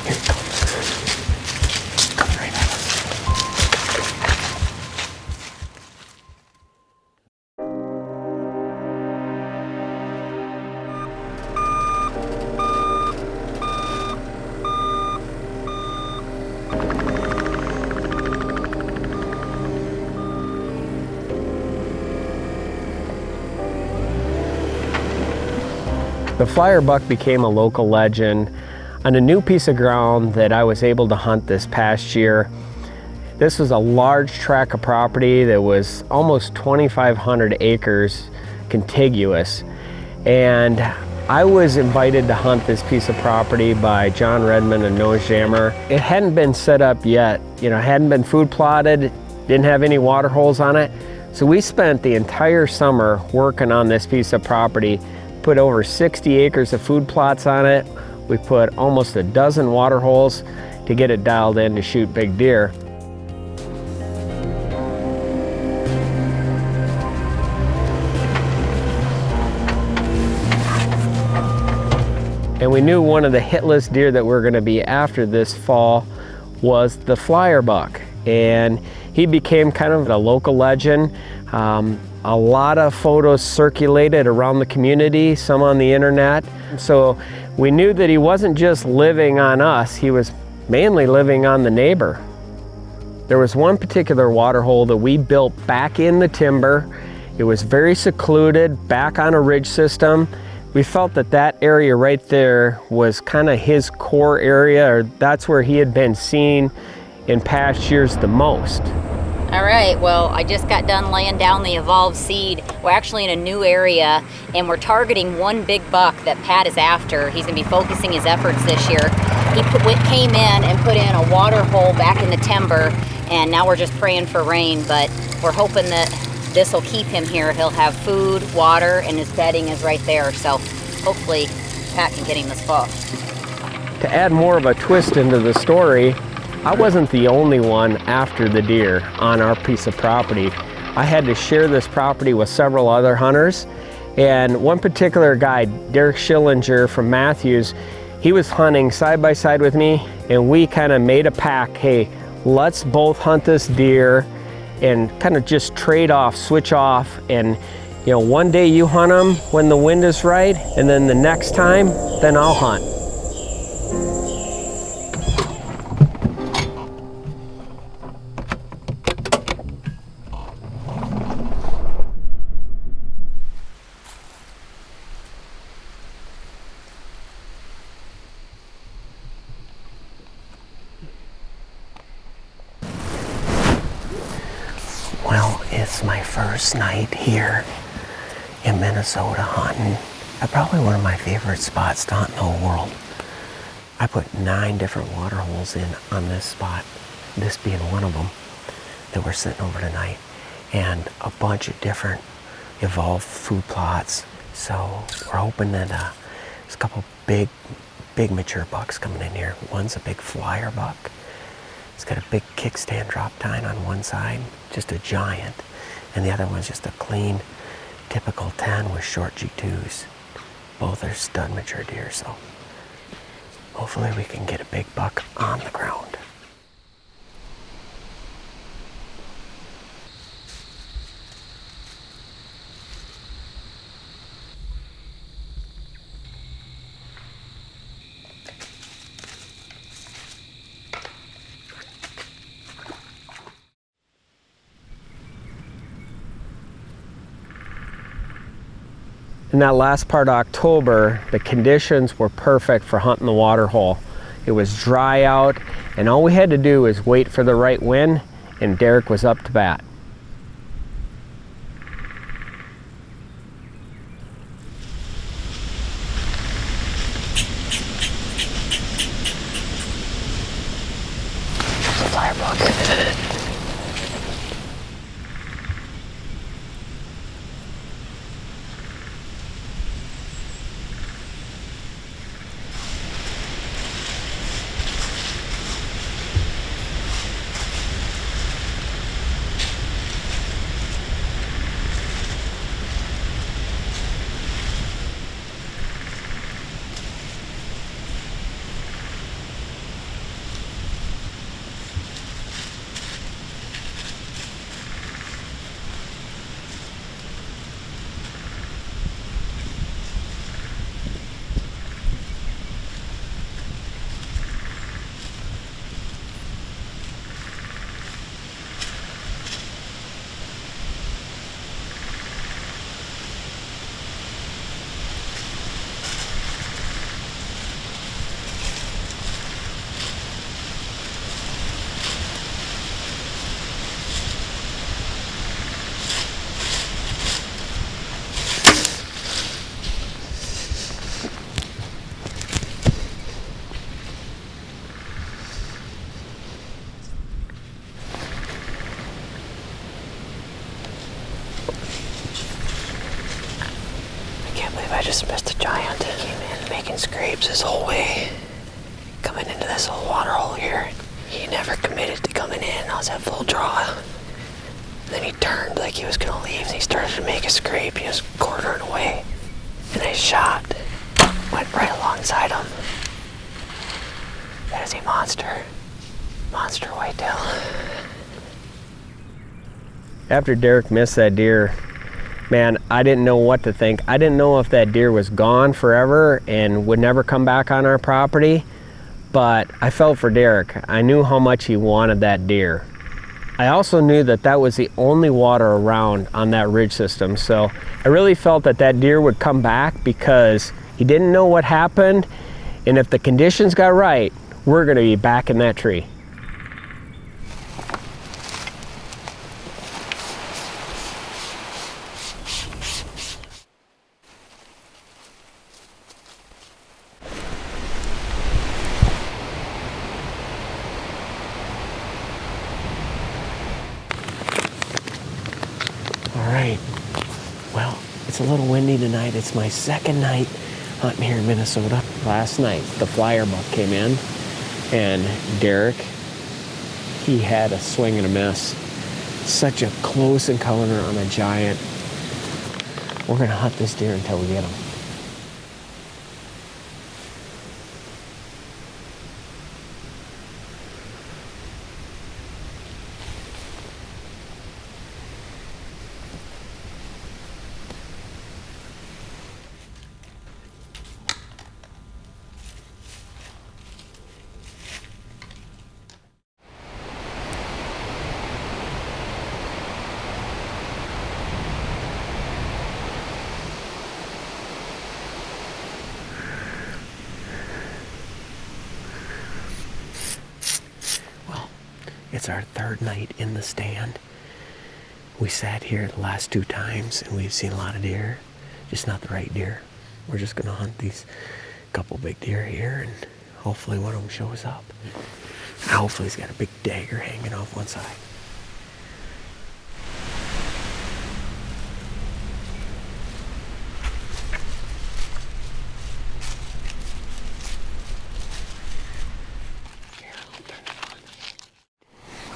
Here he comes. Coming right at us. The flyer buck became a local legend on a new piece of ground that I was able to hunt this past year. This was a large tract of property that was almost 2,500 acres contiguous. And I was invited to hunt this piece of property by John Redmond and Nose Jammer. It hadn't been set up yet, hadn't been food plotted, didn't have any water holes on it. So we spent the entire summer working on this piece of property. Put over 60 acres of food plots on it. We put almost a dozen water holes to get it dialed in to shoot big deer. And we knew one of the hit list deer that we're going to be after this fall was the flyer buck. And he became kind of a local legend. A lot of photos circulated around the community, some on the internet. So we knew that he wasn't just living on us, he was mainly living on the neighbor. There was one particular water hole that we built back in the timber. It was very secluded, back on a ridge system. We felt that that area right there was kind of his core area, or that's where he had been seen in past years the most. All right, well, I just got done laying down the evolved seed. We're actually in a new area, and we're targeting one big buck that Pat is after. He's gonna be focusing his efforts this year. He came in and put in a water hole back in the timber, and now we're just praying for rain, but we're hoping that this will keep him here. He'll have food, water, and his bedding is right there, so hopefully Pat can get him this fall. To add more of a twist into the story, I wasn't the only one after the deer on our piece of property. I had to share this property with several other hunters, and one particular guy, Derek Schillinger from Matthews, he was hunting side by side with me, and we kind of made a pact, hey, let's both hunt this deer and kind of just trade off, switch off, and one day you hunt them when the wind is right, and then the next time, then I'll hunt. Well, it's my first night here in Minnesota hunting at probably one of my favorite spots to hunt in the whole world. I put 9 different water holes in on this spot, this being one of them that we're sitting over tonight, and a bunch of different evolved food plots. So we're hoping that there's a couple big mature bucks coming in here. One's a big flyer buck. It's got a big kickstand drop tine on one side, just a giant, and the other one's just a clean, typical 10 with short G2s. Both are stud mature deer, so hopefully we can get a big buck on the ground. In that last part of October, the conditions were perfect for hunting the water hole. It was dry out, and all we had to do was wait for the right wind, and Derek was up to bat. This Mr. Giant came in making scrapes his whole way, coming into this little water hole here. He never committed to coming in. I was at full draw. And then he turned like he was gonna leave, and he started to make a scrape. He was quartering away, and I shot, went right alongside him. That is a monster whitetail. After Derek missed that deer, man, I didn't know what to think. I didn't know if that deer was gone forever and would never come back on our property, but I felt for Derek. I knew how much he wanted that deer. I also knew that that was the only water around on that ridge system, so I really felt that that deer would come back because he didn't know what happened, and if the conditions got right, we're gonna be back in that tree. All right, well, it's a little windy tonight. It's my second night hunting here in Minnesota. Last night, the flyer buck came in, and Derek, he had a swing and a miss. Such a close encounter on a giant. We're gonna hunt this deer until we get him. It's our third night in the stand. We sat here the last 2 times and we've seen a lot of deer, just not the right deer. We're just gonna hunt these couple big deer here and hopefully one of them shows up. And hopefully he's got a big dagger hanging off one side.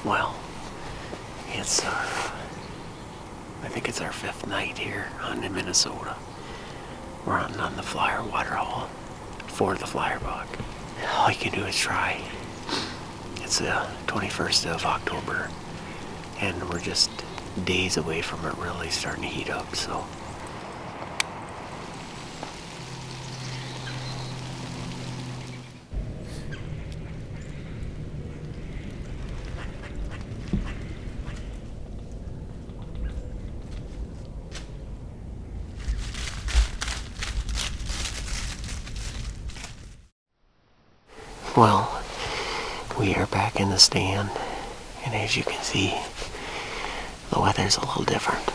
Well, it's I think it's our 5th night here hunting in Minnesota. We're hunting on the flyer water hole for the flyer buck. All you can do is try. It's the 21st of October, and we're just days away from it really starting to heat up, so. Well, we are back in the stand, and as you can see, the weather's a little different.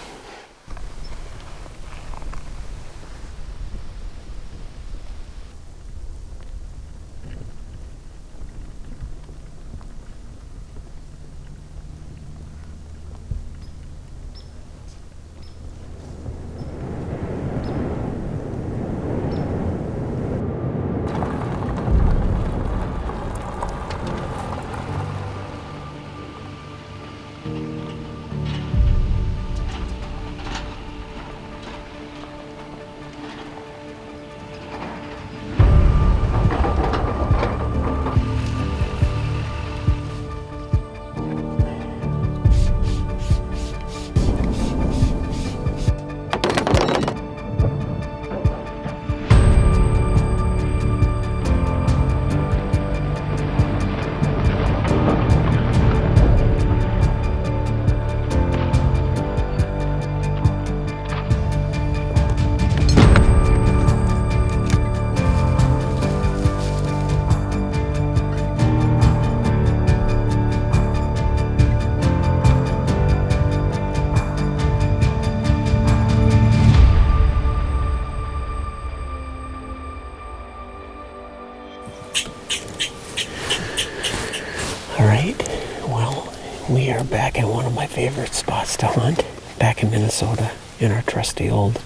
We are back in one of my favorite spots to hunt, back in Minnesota, in our trusty old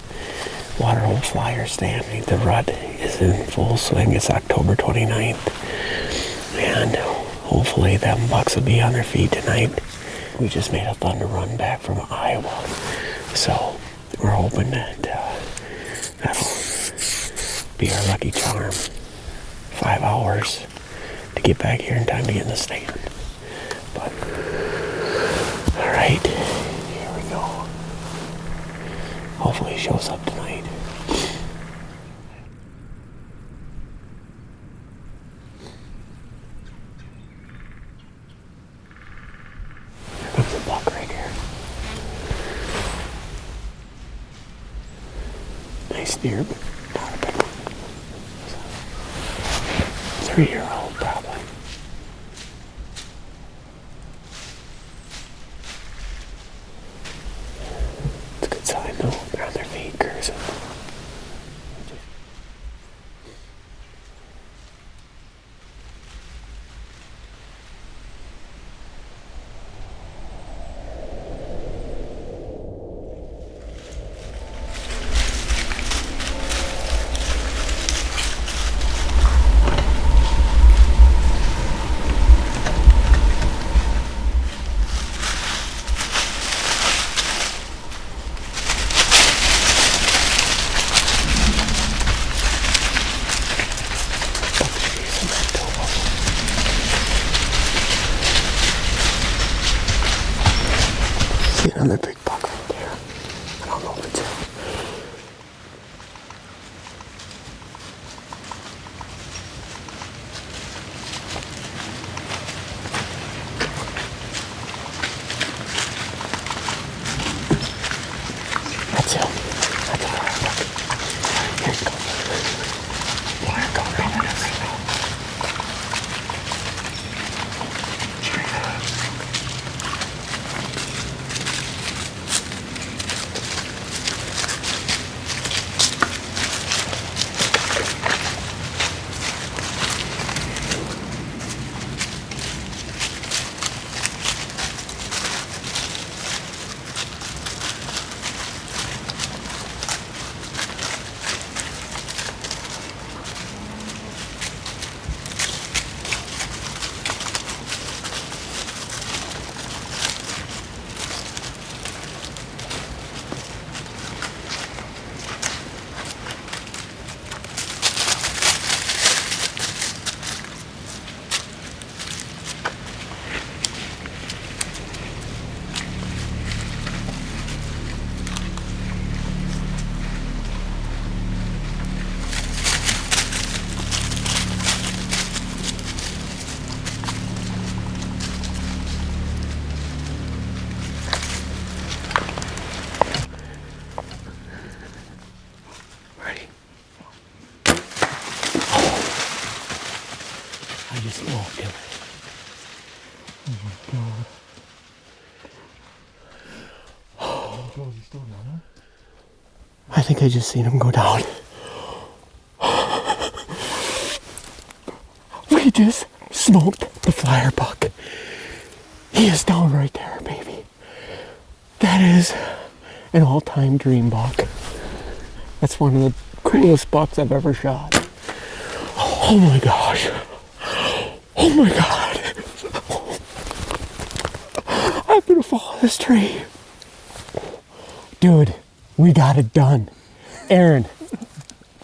waterhole flyer stand. The rut is in full swing. It's October 29th. And hopefully them bucks will be on their feet tonight. We just made a thunder run back from Iowa. So we're hoping that that'll be our lucky charm. 5 hours to get back here in time to get in the stand. But, all right, here we go. Hopefully he shows up tonight. Here comes a buck right here. Nice deer, but not a big one. 3-year-old probably. It's a good sign though. They're on their feet cruising. See another big buck right there. I don't know if it's him. That's him. That's a fire buck. Here he comes. Fire coming right at us right now. I just walked him. Oh my god. Oh, God, he's still down there? I think I just seen him go down. We just smoked the flyer buck. He is down right there, baby. That is an all-time dream buck. That's one of the coolest bucks I've ever shot. Oh my gosh. Oh my god. I'm gonna fall off this tree. Dude, we got it done. Aaron,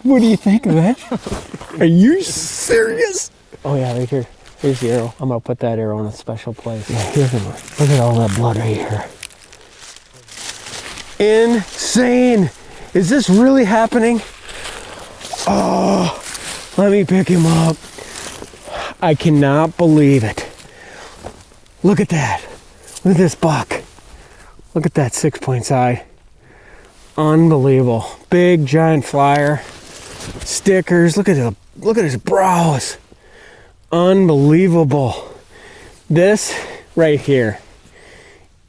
what do you think of that? Are you serious? Oh yeah, right here. Here's the arrow. I'm gonna put that arrow in a special place. Yeah, here's the one. Look at all that blood right here. Insane. Is this really happening? Oh, let me pick him up. I cannot believe it. Look at that. Look at this buck. Look at that 6-point side. Unbelievable. Big giant flyer. Stickers. Look at his brows. Unbelievable. This right here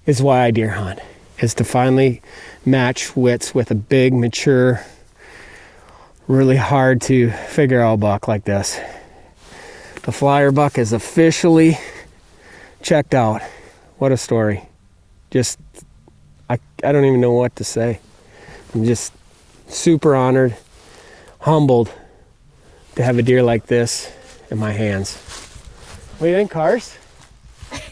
is why I deer hunt. Is to finally match wits with a big, mature, really hard to figure out buck like this. The flyer buck is officially checked out. What a story. Just, I don't even know what to say. I'm just super honored, humbled to have a deer like this in my hands. What do you think, Cars?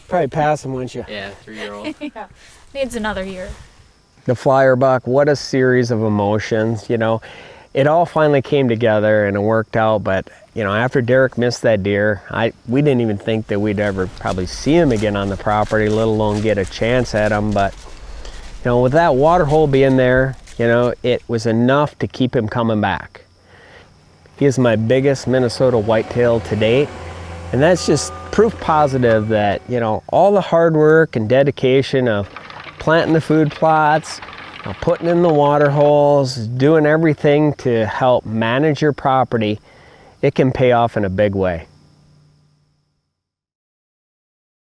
Probably pass him, wouldn't you? Yeah, 3-year-old. Yeah, needs another year. The flyer buck, what a series of emotions. You know, it all finally came together and it worked out. But you know, after Derek missed that deer, we didn't even think that we'd ever probably see him again on the property, let alone get a chance at him. But you know, with that water hole being there, you know, it was enough to keep him coming back. He is my biggest Minnesota whitetail to date, and that's just proof positive that, you know, all the hard work and dedication of planting the food plots, putting in the water holes, doing everything to help manage your property, it can pay off in a big way.